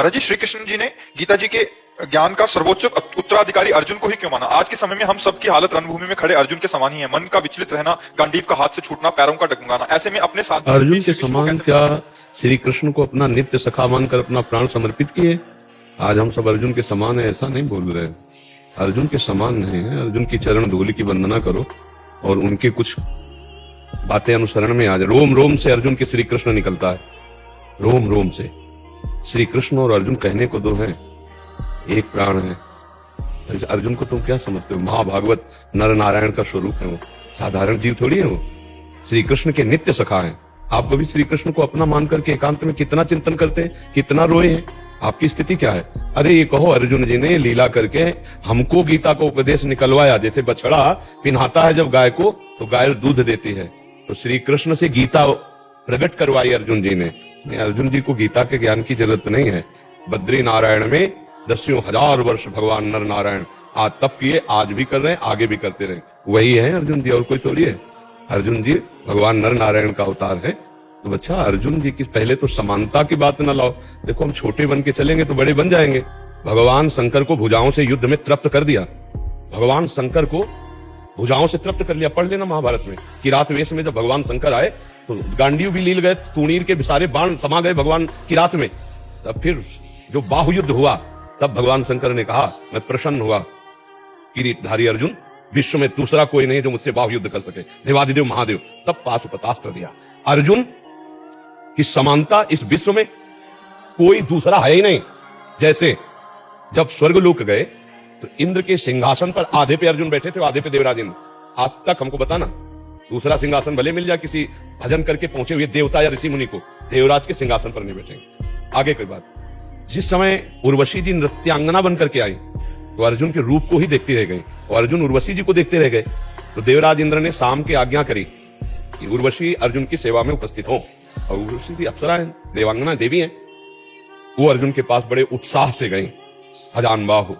महाराज जी, श्री कृष्ण जी ने गीता जी के ज्ञान का सर्वोच्च उत्तराधिकारी अर्जुन को ही क्यों माना? आज के समय में हम सबकी हालत रणभूमि में खड़े अर्जुन के समान ही है। मन का विचलित रहना, गांडीव का हाथ से छूटना, पैरों का डगमगाना। ऐसे में अपने साथ अर्जुन के समान क्या श्री कृष्ण को अपना नित्य सखा मानकर अपना प्राण समर्पित किए? आज हम सब अर्जुन के समान है ऐसा नहीं बोल रहे। अर्जुन के समान नहीं है। अर्जुन की चरण धूलि की वंदना करो और उनके कुछ बातें अनुसरण में आ जाए। रोम रोम से अर्जुन के श्री कृष्ण निकलता है, रोम रोम से। श्री कृष्ण और अर्जुन कहने को दो हैं, एक प्राण है। अर्जुन को तुम क्या समझते हो? महाभागवत नर नारायण का स्वरूप है वो, साधारण जीव थोड़ी है वो। श्री कृष्ण के नित्य सखा हैं। आप कभी श्री कृष्ण को अपना मान करके एकांत में कितना चिंतन करते हैं, कितना रोए हैं? आपकी स्थिति क्या है? अरे ये कहो, अर्जुन जी ने लीला करके हमको गीता का उपदेश निकलवाया। जैसे बछड़ा पिन्हाता है जब गाय को, तो गाय दूध देती है, तो श्री कृष्ण से गीता प्रकट करवाई अर्जुन जी ने। अर्जुन जी को गीता के ज्ञान की जरूरत नहीं है। बद्री नारायण में 10,000 वर्ष भगवान नर नारायण आज तप किए, आज भी कर रहे हैं, आगे भी करते रहे। वही है अर्जुन जी, और कोई थोड़ी है। अर्जुन जी भगवान नर नारायण का अवतार है। तो बच्चा, अर्जुन जी की पहले तो समानता की बात न लाओ। देखो, हम छोटे बन के चलेंगे तो बड़े बन जाएंगे। भगवान शंकर को भुजाओं से युद्ध में तृप्त कर दिया। भगवान शंकर को भुजाओं से तृप्त कर लिया। पढ़ लेना महाभारत में, किरात वेश में जब भगवान शंकर आए तो गांडीव भी लील गए, तूणीर के सारे बाण समा गए भगवान किरात में। तब फिर जो बाहु युद्ध हुआ, तब भगवान शंकर ने कहा, मैं प्रसन्न हुआ, किरीटधारी अर्जुन, विश्व में दूसरा कोई नहीं जो मुझसे बाहु युद्ध कर सके, देवादिदेव महादेव। तब पाशुपतास्त्र दिया। अर्जुन की समानता इस विश्व में कोई दूसरा है ही नहीं। जैसे जब स्वर्गलोक गए तो इंद्र के सिंहासन पर आधे पे अर्जुन बैठे थे, आधे पे देवराज इंद्र। आज तक हमको बताना, दूसरा सिंहासन भले मिल जाए किसी भजन करके पहुंचे हुए देवता या ऋषि मुनि को, देवराज के सिंहासन पर नहीं बैठेंगे। आगे कोई बात। जिस समय उर्वशी जी नृत्यांगना बनकर के आई तो अर्जुन के रूप को ही देखती रह गई, और अर्जुन उर्वशी जी को देखते रह गए। तो देवराज इंद्र ने शाम की आज्ञा करी कि उर्वशी अर्जुन की सेवा में उपस्थित हो। और उर्वशी जी अप्सरा है, देवांगना देवी है। वो अर्जुन के पास बड़े उत्साह से गई। अजान बाहु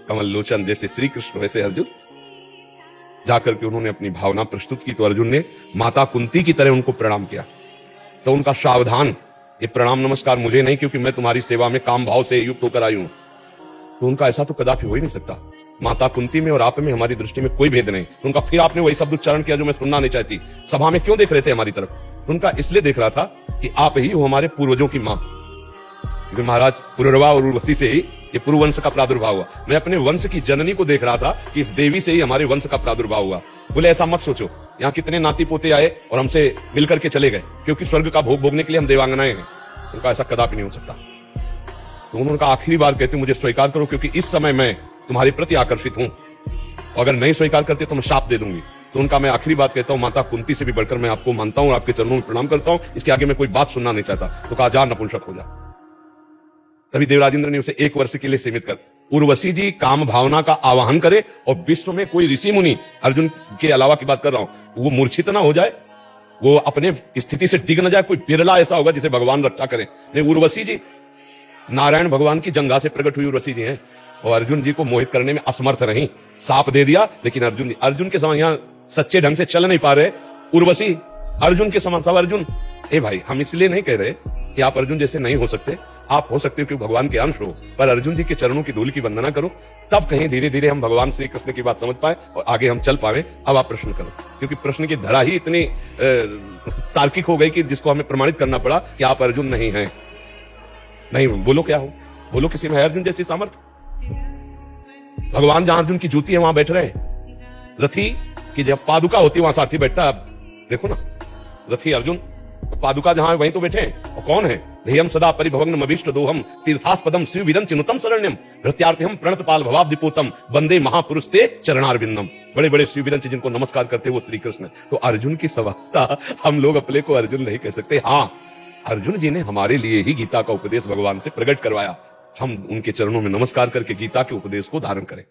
कमल लोचन, जैसे श्री कृष्ण वैसे अर्जुन। जाकर के उन्होंने अपनी भावना प्रस्तुत की तो अर्जुन ने माता कुंती की तरह उनको प्रणाम किया। तो उनका सावधान, ये प्रणाम नमस्कार मुझे नहीं, क्योंकि मैं तुम्हारी सेवा में काम भाव से युक्त होकर आई हूं। तो उनका ऐसा तो कदापि हो ही नहीं सकता। माता कुंती में और आप में हमारी दृष्टि में कोई भेद नहीं। तो उनका फिर आपने वही शब्द उच्चारण किया जो मैं सुनना नहीं चाहती। सभा में क्यों देख रहे थे हमारी तरफ? तो उनका इसलिए देख रहा था कि आप ही हो हमारे पूर्वजों की मां। क्योंकि महाराज पुरुरवा और उर्वशी से ही ये पुरुवंश का प्रादुर्भाव हुआ। मैं अपने वंश की जननी को देख रहा था कि इस देवी से ही हमारे वंश का प्रादुर्भाव हुआ। बोले ऐसा मत सोचो, यहाँ कितने नाती पोते आए और हमसे मिलकर के चले गए, क्योंकि स्वर्ग का भोग भोगने के लिए हम देवांगनाएं हैं। उनका ऐसा कदापि नहीं हो सकता। तो उन्होंने आखिरी बार कहते मुझे स्वीकार करो, क्योंकि इस समय मैं तुम्हारे प्रति आकर्षित हूं। अगर नहीं स्वीकार करते तो मैं शाप दे दूंगी। तो उनका मैं आखिरी बात कहता हूं, माता कुंती से भी बढ़कर मैं आपको मानता हूं और आपके चरणों में प्रणाम करता हूं। इसके आगे मैं कोई बात सुनना नहीं चाहता। तो कहा, जा नपुंसक हो जा। तभी देवराजेंद्र ने उसे 1 वर्ष के लिए सीमित कर, उर्वशी जी काम भावना का आवाहन करे और विश्व में कोई ऋषि मुनि, अर्जुन के अलावा की बात कर रहा हूं, वो मूर्छित ना हो जाए, वो अपने स्थिति से डिग न जाए। कोई बिरला ऐसा होगा जिसे भगवान रक्षा करे। नहीं, उर्वशी जी नारायण भगवान की जंघा से प्रकट हुई उर्वशी जी हैं, और अर्जुन जी को मोहित करने में असमर्थ रही। साप दे दिया, लेकिन अर्जुन के समान यहां सच्चे ढंग से चल नहीं पा रहे। उर्वशी अर्जुन के समान, सब अर्जुन। ए भाई, हम इसलिए नहीं कह रहे कि आप अर्जुन जैसे नहीं हो सकते। आप हो सकते हो क्योंकि भगवान के अंश हो, पर अर्जुन जी के चरणों की धूल की वंदना करो, तब कहीं धीरे धीरे हम भगवान श्री कृष्ण की बात समझ पाए और आगे हम चल पाए। अब आप प्रश्न करो, क्योंकि प्रश्न की धरा ही इतनी तार्किक हो गई कि जिसको हमें प्रमाणित करना पड़ा कि आप अर्जुन नहीं हैं। नहीं, बोलो क्या हो, बोलो किसी में है अर्जुन जैसी सामर्थ्य? भगवान जहां अर्जुन की जूती है वहां बैठ रहे हैं। रथी की जब पादुका होती है वहां सारथी बैठता है। देखो ना, रथी अर्जुन, पादुका जहां है वहीं तो बैठे हैं। और कौन है? ध्येयम सदा परिभवग्नम अभीष्ट दोहम तीर्थास्पदम शिवविदं चिनुतम शरण्यम प्रत्यार्थिहम प्रणतपाल भवाब्धिपूतम वंदे महापुरुष ते चरणारविंदम। बड़े बड़े शिवविदं जिनको नमस्कार करते वो श्री कृष्ण। तो अर्जुन की सवाता हम लोग अपने को अर्जुन नहीं कह सकते। हाँ, अर्जुन जी ने हमारे लिए ही गीता का उपदेश भगवान से प्रकट करवाया। हम उनके चरणों में नमस्कार करके गीता के उपदेश को धारण करें।